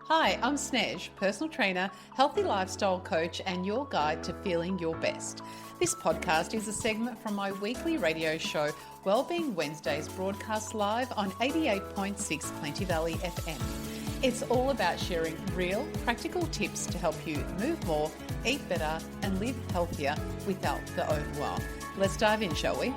Hi, I'm Snez, personal trainer, healthy lifestyle coach, and your guide to feeling your best. This podcast is a segment from my weekly radio show, Wellbeing Wednesdays, broadcast live on 88.6 Plenty Valley FM. It's all about sharing real, practical tips to help you move more, eat better, and live healthier without the overwhelm. Let's dive in, shall we?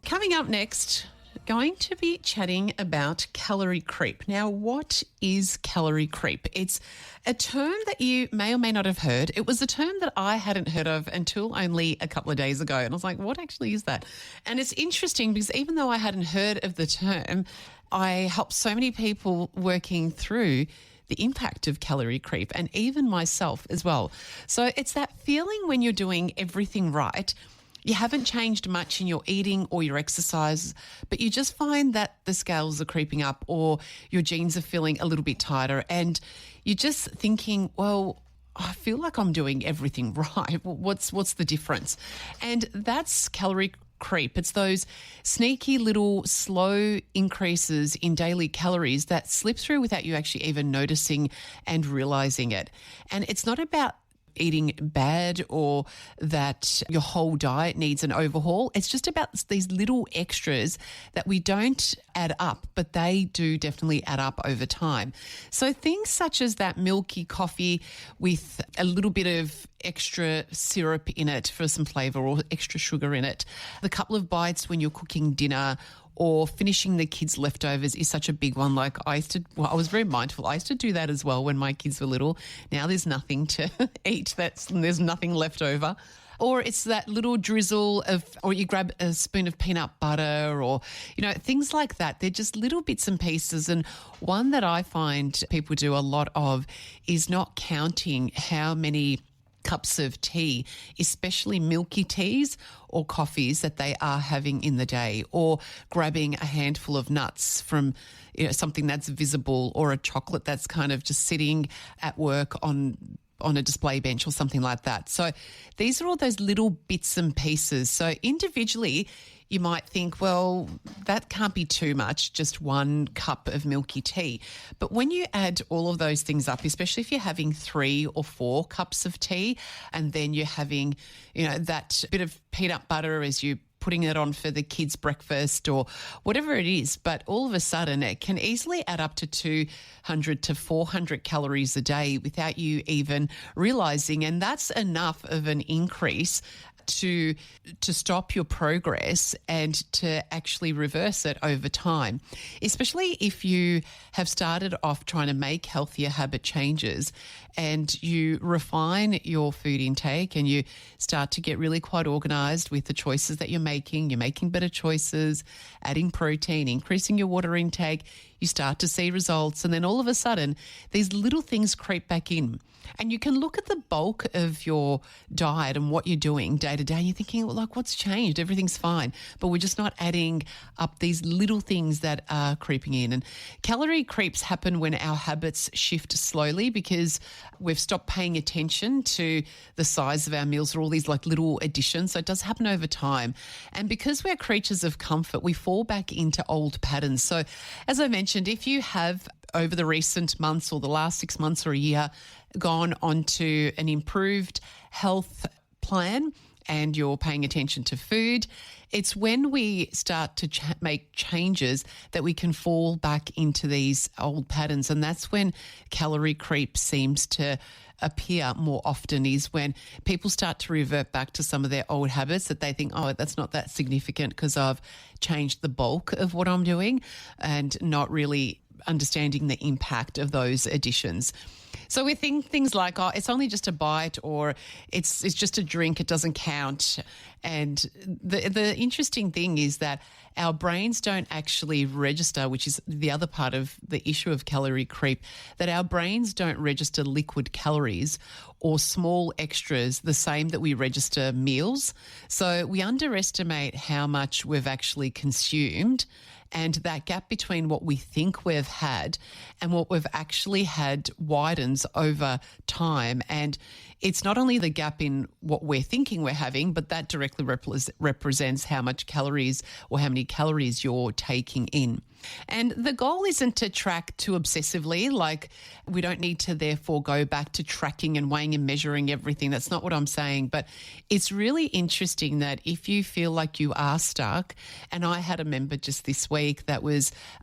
Coming up next, going to be chatting about calorie creep. Now, what is calorie creep? It's a term that you may or may not have heard. It was a term that I hadn't heard of until only a couple of days ago. And I was like, what actually is that? And it's interesting because even though I hadn't heard of the term, I helped so many people working through the impact of calorie creep and even myself as well. So it's that feeling when you're doing everything right. You haven't changed much in your eating or your exercise, but you just find that the scales are creeping up or your jeans are feeling a little bit tighter and you're just thinking, well, I feel like I'm doing everything right. What's the difference? And that's calorie creep. It's those sneaky little slow increases in daily calories that slip through without you actually even noticing and realizing it. And it's not about eating bad or that your whole diet needs an overhaul. It's just about these little extras that we don't add up, but they do definitely add up over time. So things such as that milky coffee with a little bit of extra syrup in it for some flavour or extra sugar in it, the couple of bites when you're cooking dinner or finishing the kids' leftovers is such a big one. Like I was very mindful. I used to do that as well when my kids were little. Now there's nothing to eat. There's nothing left over. Or it's that little drizzle or you grab a spoon of peanut butter or, things like that. They're just little bits and pieces. And one that I find people do a lot of is not counting how many cups of tea, especially milky teas or coffees that they are having in the day, or grabbing a handful of nuts from something that's visible or a chocolate that's kind of just sitting at work on a display bench or something like that. So these are all those little bits and pieces. So individually, you might think, well, that can't be too much, just 1 cup of milky tea. But when you add all of those things up, especially if you're having 3 or 4 cups of tea, and then you're having, that bit of peanut butter as you putting it on for the kids' breakfast or whatever it is, but all of a sudden it can easily add up to 200 to 400 calories a day without you even realizing. And that's enough of an increase to stop your progress and to actually reverse it over time, especially if you have started off trying to make healthier habit changes and you refine your food intake and you start to get really quite organized with the choices that you're making better choices, adding protein, increasing your water intake, you start to see results. And then all of a sudden, these little things creep back in. And you can look at the bulk of your diet and what you're doing day to day, and you're thinking, well, like, what's changed? Everything's fine. But we're just not adding up these little things that are creeping in. And calorie creeps happen when our habits shift slowly because we've stopped paying attention to the size of our meals or all these like little additions. So it does happen over time. And because we're creatures of comfort, we fall back into old patterns. So as I mentioned, if you have over the recent months or the last 6 months or a year gone onto an improved health plan and you're paying attention to food, it's when we start to make changes that we can fall back into these old patterns. And that's when calorie creep seems to appear more often, is when people start to revert back to some of their old habits that they think, oh, that's not that significant because I've changed the bulk of what I'm doing and not really understanding the impact of those additions. So we think things like, oh, it's only just a bite or it's just a drink, it doesn't count. And the interesting thing is that our brains don't actually register, which is the other part of the issue of calorie creep, that our brains don't register liquid calories or small extras the same that we register meals. So we underestimate how much we've actually consumed, and that gap between what we think we've had and what we've actually had widens over time. And it's not only the gap in what we're thinking we're having, but that directly represents how much calories or how many calories you're taking in. And the goal isn't to track too obsessively, like we don't need to therefore go back to tracking and weighing and measuring everything. That's not what I'm saying. But it's really interesting that if you feel like you are stuck, and I had a member just this week that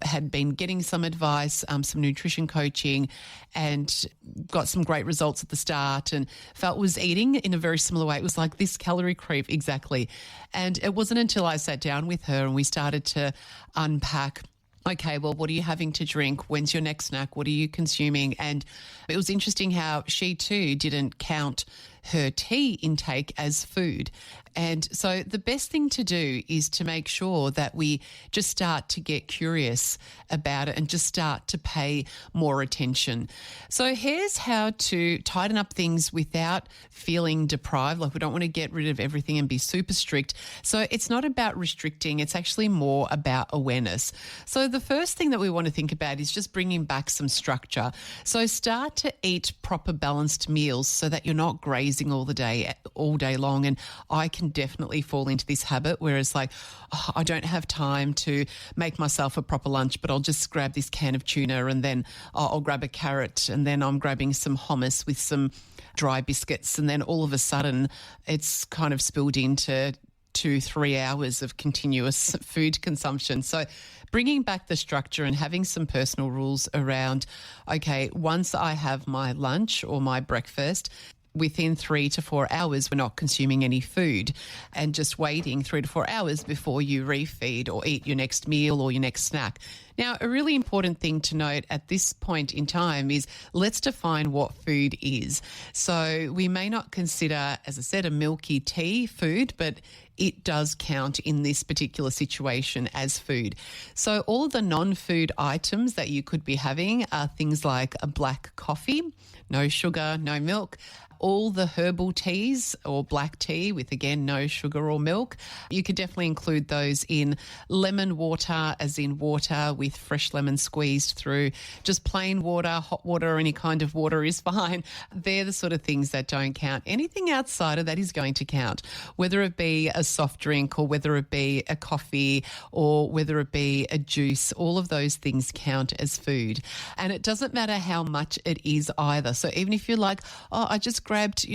had been getting some advice, some nutrition coaching, and got some great results at the start and felt was eating in a very similar way. It was like this calorie creep, exactly. And it wasn't until I sat down with her and we started to unpack, okay, well, what are you having to drink? When's your next snack? What are you consuming? And it was interesting how she too didn't count her tea intake as food. And so the best thing to do is to make sure that we just start to get curious about it and just start to pay more attention. So here's how to tighten up things without feeling deprived. Like we don't want to get rid of everything and be super strict. So it's not about restricting. It's actually more about awareness. So the first thing that we want to think about is just bringing back some structure. So start to eat proper balanced meals so that you're not grazing all day long. And I can definitely fall into this habit where it's like, oh, I don't have time to make myself a proper lunch, but I'll just grab this can of tuna and then I'll grab a carrot and then I'm grabbing some hummus with some dry biscuits. And then all of a sudden it's kind of spilled into 2-3 hours of continuous food consumption. So bringing back the structure and having some personal rules around, okay, once I have my lunch or my breakfast, within 3 to 4 hours, we're not consuming any food, and just waiting 3 to 4 hours before you refeed or eat your next meal or your next snack. Now, a really important thing to note at this point in time is let's define what food is. So we may not consider, as I said, a milky tea food, but it does count in this particular situation as food. So all of the non-food items that you could be having are things like a black coffee, no sugar, no milk, all the herbal teas or black tea with, again, no sugar or milk. You could definitely include those in lemon water, as in water with fresh lemon squeezed through. Just plain water, hot water, or any kind of water is fine. They're the sort of things that don't count. Anything outside of that is going to count, whether it be a soft drink or whether it be a coffee or whether it be a juice. All of those things count as food. And it doesn't matter how much it is either. So even if you're like, oh, I just grabbed,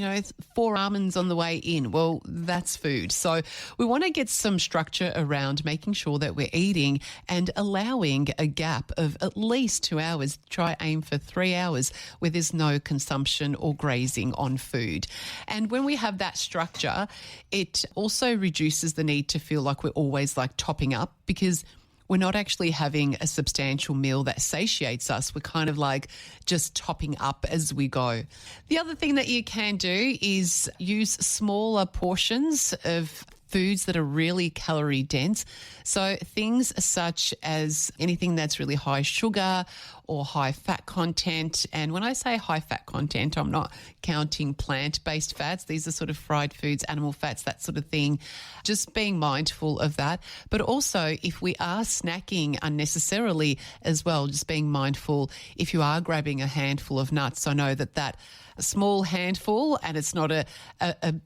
4 almonds on the way in. Well, that's food. So we want to get some structure around making sure that we're eating and allowing a gap of at least 2 hours. Try aim for 3 hours where there's no consumption or grazing on food. And when we have that structure, it also reduces the need to feel like we're always like topping up, because we're not actually having a substantial meal that satiates us. We're kind of like just topping up as we go. The other thing that you can do is use smaller portions of foods that are really calorie dense. So things such as anything that's really high sugar or high fat content. And when I say high fat content, I'm not counting plant-based fats. These are sort of fried foods, animal fats, that sort of thing. Just being mindful of that. But also if we are snacking unnecessarily as well, just being mindful if you are grabbing a handful of nuts. I know that a small handful, and it's not a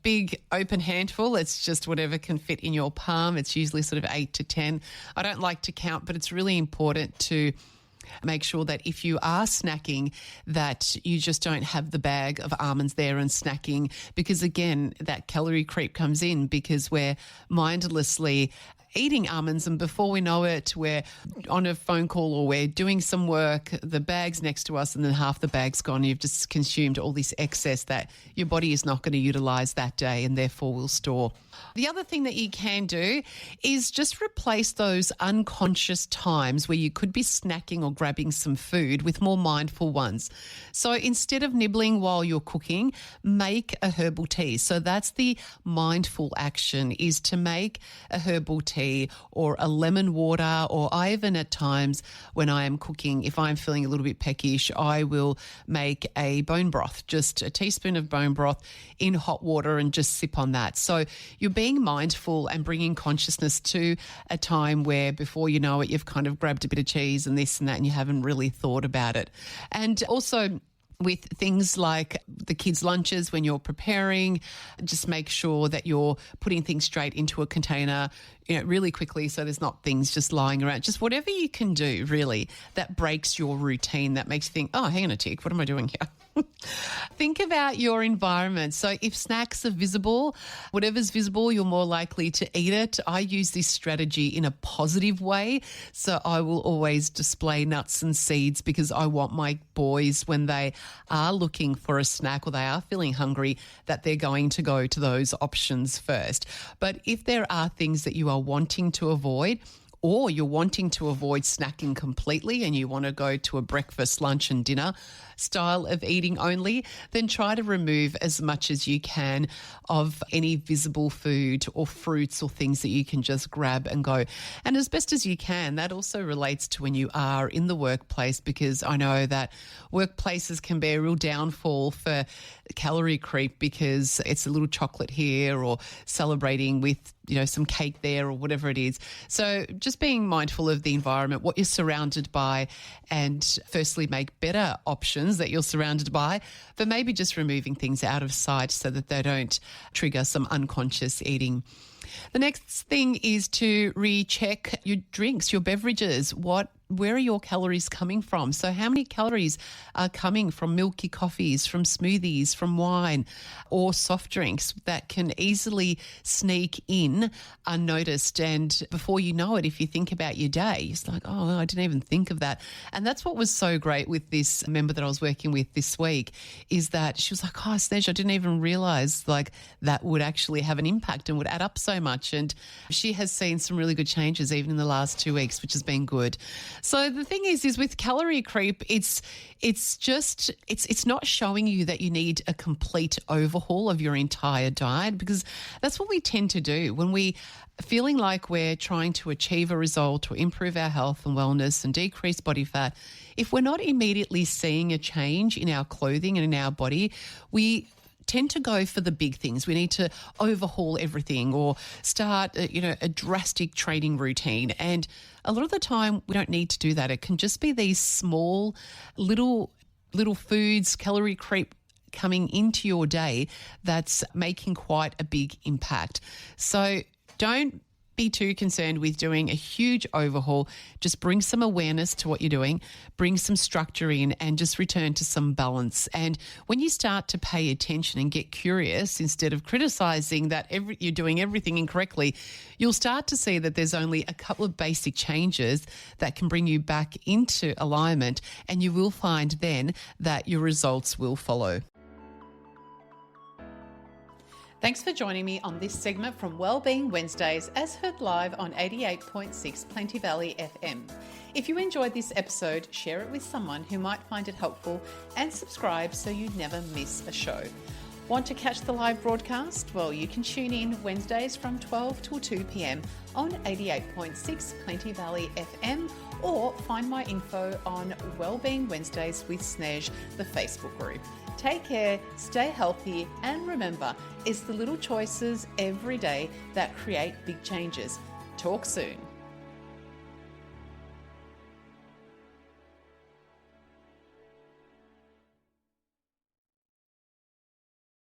big open handful. It's just whatever can fit in your palm. It's usually sort of 8 to 10. I don't like to count, but it's really important to make sure that if you are snacking, that you just don't have the bag of almonds there and snacking, because again, that calorie creep comes in because we're mindlessly eating almonds, and before we know it, we're on a phone call or we're doing some work, the bag's next to us and then half the bag's gone. You've just consumed all this excess that your body is not going to utilise that day and therefore will store. The other thing that you can do is just replace those unconscious times where you could be snacking or grabbing some food with more mindful ones. So instead of nibbling while you're cooking, make a herbal tea. So that's the mindful action, is to make a herbal tea or a lemon water, or I even at times when I am cooking, if I'm feeling a little bit peckish, I will make a bone broth, just a teaspoon of bone broth in hot water and just sip on that. So you're being mindful and bringing consciousness to a time where before you know it, you've kind of grabbed a bit of cheese and this and that and you haven't really thought about it. And also with things like the kids' lunches when you're preparing. Just make sure that you're putting things straight into a container, really quickly, so there's not things just lying around. Just whatever you can do, really, that breaks your routine, that makes you think, oh, hang on a tick, what am I doing here? Think about your environment. So if snacks are visible, whatever's visible, you're more likely to eat it. I use this strategy in a positive way. So I will always display nuts and seeds because I want my boys, when they are looking for a snack or they are feeling hungry, that they're going to go to those options first. But if there are things that you are wanting to avoid, or you're wanting to avoid snacking completely and you want to go to a breakfast, lunch and dinner style of eating only, then try to remove as much as you can of any visible food or fruits or things that you can just grab and go. And as best as you can, that also relates to when you are in the workplace, because I know that workplaces can be a real downfall for calorie creep because it's a little chocolate here or celebrating with some cake there or whatever it is. So just being mindful of the environment, what you're surrounded by, and firstly make better options that you're surrounded by, but maybe just removing things out of sight so that they don't trigger some unconscious eating. The next thing is to recheck your drinks, your beverages. Where are your calories coming from? So how many calories are coming from milky coffees, from smoothies, from wine or soft drinks that can easily sneak in unnoticed? And before you know it, if you think about your day, it's like, oh, I didn't even think of that. And that's what was so great with this member that I was working with this week, is that she was like, oh, Snez, I didn't even realise that would actually have an impact and would add up so much. And she has seen some really good changes even in the last 2 weeks, which has been good. So the thing is with calorie creep, it's not showing you that you need a complete overhaul of your entire diet, because that's what we tend to do when we feeling like we're trying to achieve a result or improve our health and wellness and decrease body fat. If we're not immediately seeing a change in our clothing and in our body, we tend to go for the big things. We need to overhaul everything or start a drastic training routine. And a lot of the time we don't need to do that. It can just be these small little foods, calorie creep coming into your day that's making quite a big impact. So don't be too concerned with doing a huge overhaul. Just bring some awareness to what you're doing, bring some structure in, and just return to some balance. And when you start to pay attention and get curious, instead of criticizing that you're doing everything incorrectly, you'll start to see that there's only a couple of basic changes that can bring you back into alignment, and you will find then that your results will follow. Thanks for joining me on this segment from Wellbeing Wednesdays, as heard live on 88.6 Plenty Valley FM. If you enjoyed this episode, share it with someone who might find it helpful and subscribe so you never miss a show. Want to catch the live broadcast? Well, you can tune in Wednesdays from 12 till 2 p.m. on 88.6 Plenty Valley FM, or find my info on Wellbeing Wednesdays with Snez, the Facebook group. Take care, stay healthy, and remember, it's the little choices every day that create big changes. Talk soon.